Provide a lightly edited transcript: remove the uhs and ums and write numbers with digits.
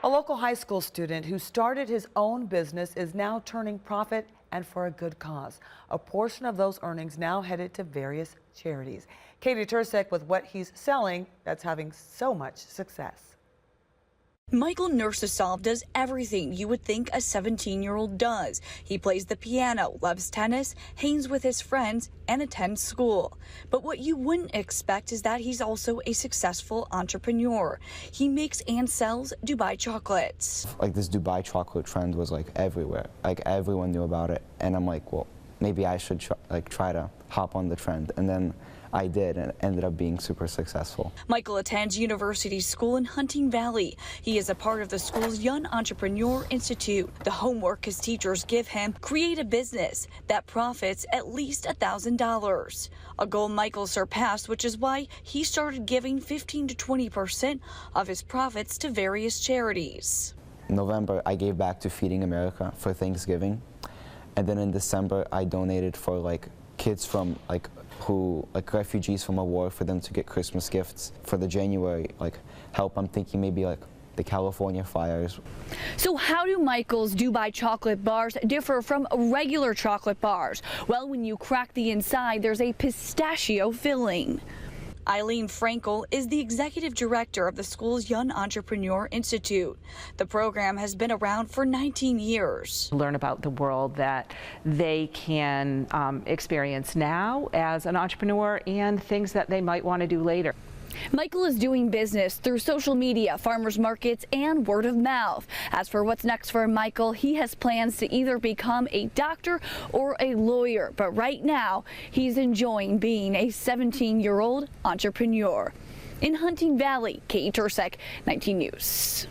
A local high school student who started his own business is now turning profit and for a good cause. A portion of those earnings now headed to various charities. Katie Tursek with what he's selling that's having so much success. Michael Nursasov does everything you would think a 17-year-old does. He plays the piano, loves tennis, hangs with his friends, and attends school. But what you wouldn't expect is that he's also a successful entrepreneur. He makes and sells Dubai chocolates. Like this Dubai chocolate trend was like everywhere. Like everyone knew about it. And I'm like, well, maybe I should try to hop on the trend. And then I did, and it ended up being super successful. Michael attends University School in Hunting Valley. He is a part of the school's Young Entrepreneur Institute. The homework his teachers give him: create a business that profits at least $1,000. A goal Michael surpassed, which is why he started giving 15 to 20% of his profits to various charities. In November, I gave back to Feeding America for Thanksgiving. And then in December, I donated for kids from refugees from a war, for them to get Christmas gifts. For the January help, I'm thinking maybe the California fires. So how do Michael's Dubai chocolate bars differ from regular chocolate bars? Well, when you crack the inside, there's a pistachio filling. Eileen Frankel is the executive director of the school's Young Entrepreneur Institute. The program has been around for 19 years. Learn about the world that they can experience now as an entrepreneur and things that they might want to do later. Michael is doing business through social media, farmers markets, and word of mouth. As for what's next for Michael, he has plans to either become a doctor or a lawyer. But right now, he's enjoying being a 17-year-old entrepreneur. In Hunting Valley, Katie Tursek, 19 News.